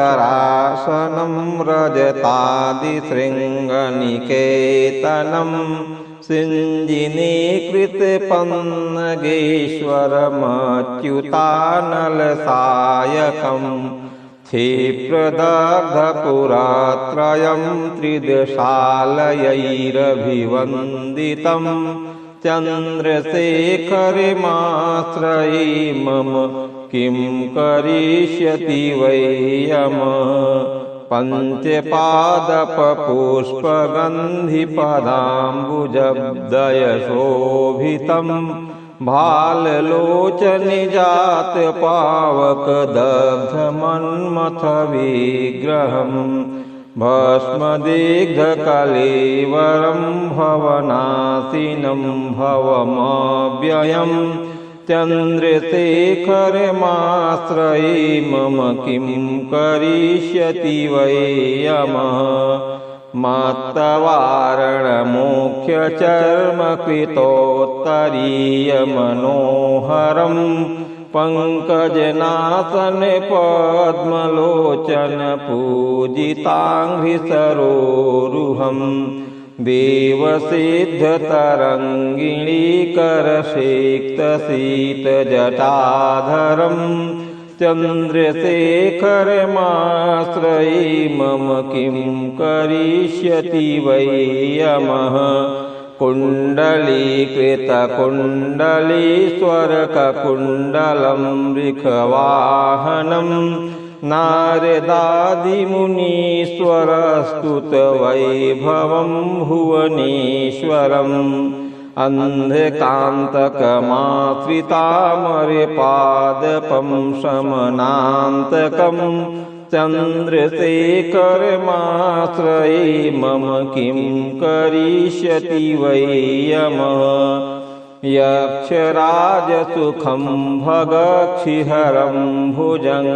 रत्नसानुशरासनं रजतादिशृङ्गनिकेतनं सिञ्जिनीकृतपन्नगेश्वरमच्युतानलसायकं क्षिप्रदग्धपुरात्रयं त्रिदशालयैरभिवन्दितं चन्द्रशेखरमाश्रये मम किं करिष्यति वै यमः पञ्चपादपपुष्पगन्धिपदाम्बुजब्दयशोभितं भाललोचनजातपावकदग्धमन्मथविग्रहं भस्मदिग्धकलेवरं भवनाशिनं भवमव्ययम् चन्द्रशेखरमाश्रये मम किं करिष्यति वै यमः मत्तवारणमुख्यचर्मकृतोत्तरीयमनोहरं पङ्कजनासनपद्मलोचनपूजिताङ्घ्रिसरोरुहं देवसिद्धतरङ्गिणीकरसिक्तशीतजटाधरं चन्द्रशेखरमाश्रये मम किं करिष्यति वै यमः कुण्डलीकृतकुण्डलीश्वरककुण्डलं वृषवाहनं नारदादिमुनीश्वरस्तुतवैभवं भुवनेश्वरम् अन्धकान्तकमाश्रितामरेपादपं शमनान्तकं चन्द्रशेखरमाश्रये मम किं करिष्यति वै यमः यक्षराजसुखं भगक्षिहरं भुजङ्गविभूषणं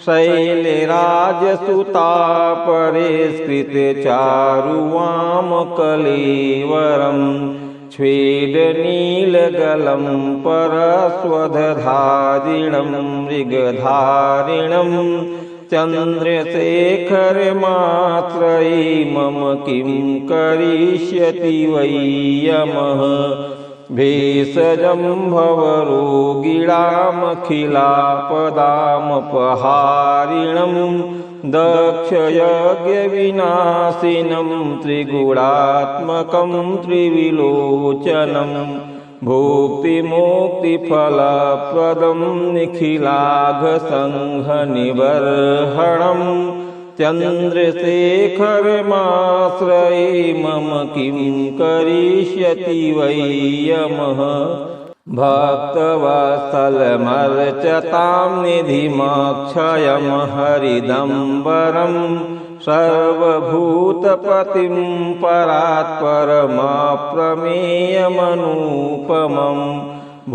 शैलराजसुतापरिष्कृतचारुवामकलेवरं स्वेदनीलगलं परस्वधारिणं मृगधारिणं चन्द्रशेखरमाश्रये मम किं करिष्यति वै यमः भेषजं भवरोगिणामखिलापदामपहारिणं दक्षयज्ञविनाशिनं त्रिगुणात्मकं त्रिविलोचनं भुक्तिमुक्तिफलप्रदं निखिलाघसङ्घनिबर्हणं चन्द्रशेखरमाश्रये मम किं करिष्यति वै यमः भक्तवत्सलमर्चतां निधिमक्षयं हरिदम्बरं सर्वभूतपतिं परात्परमप्रमेयमनुपमं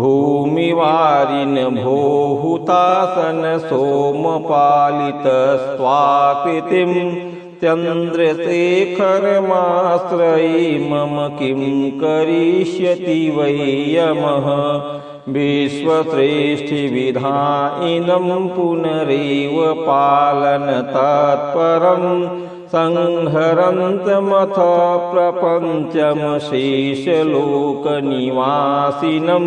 भूमिवारिन भोहुतासन सोमपालितस्वाकृतिं चन्द्रशेखरमाश्रये मम किं करिष्यति वै यमः विश्वश्रेष्ठिविधायिनं पुनरेव पालनतत्परं संहरन्तमथ प्रपञ्चमशेषलोकनिवासिनं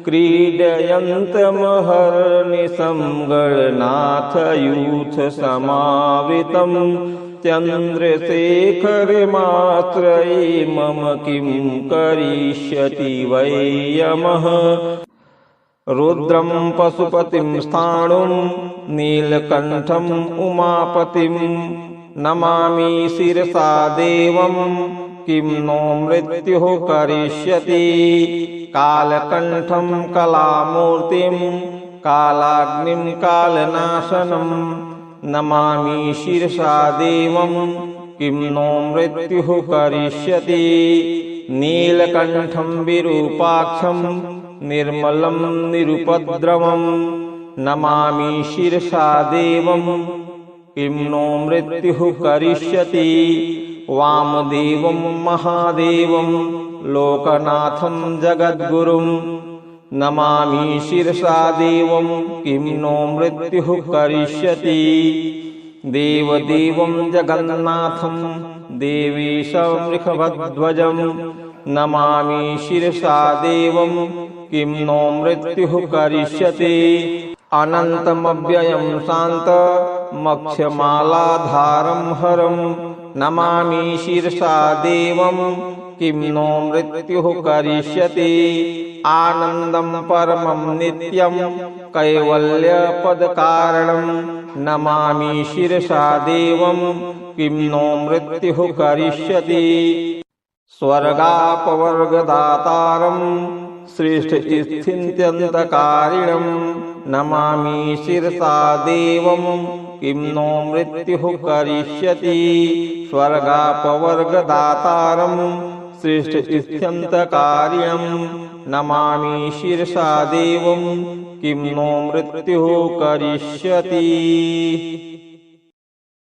क्रीडयन्तमहर्निशं गणनाथयूथसमावृतं चन्द्रशेखरमाश्रये मम किं करिष्यति वै यमः रुद्रं पशुपतिं स्थाणुं नीलकण्ठम् उमापतिं नमामि शिरसा देवं किं नो मृत्युः करिष्यति कालकण्ठं कलामूर्तिं कालाग्निं कालनाशनं नमामि शिरसा देवं किं नो मृत्युः करिष्यति नीलकण्ठं विरूपाक्षं निर्मलं निरुपद्रवं नमामि शिरसा देवं किं नो मृत्युः करिष्यति वामदेवं महादेवं लोकनाथं जगद्गुरुं नमामि शिरसा देवं किं नो मृत्युः करिष्यति देवदेवं जगन्नाथं देवेशमृषभध्वजं नमामि शिरसा देवं किं नो मृत्युः करिष्यति अनन्तमव्ययं शान्तमक्षमालाधारं हरं नमामि शिरसा देवं किं नो मृत्युः करिष्यति आनन्दं परमं नित्यं कैवल्यपदकारणं नमामि शिरसा देवं किं नो मृत्युः करिष्यति स्वर्गापवर्गदातारं श्रेष्ठस्थित्यन्तकारिणं नमामि शिरसा देवं किं नो मृत्युः करिष्यति स्वर्गापवर्गदातारं श्रेष्ठस्थित्यन्तकारिणं नमामि शिरसा देवं किं नो मृत्युः करिष्यति।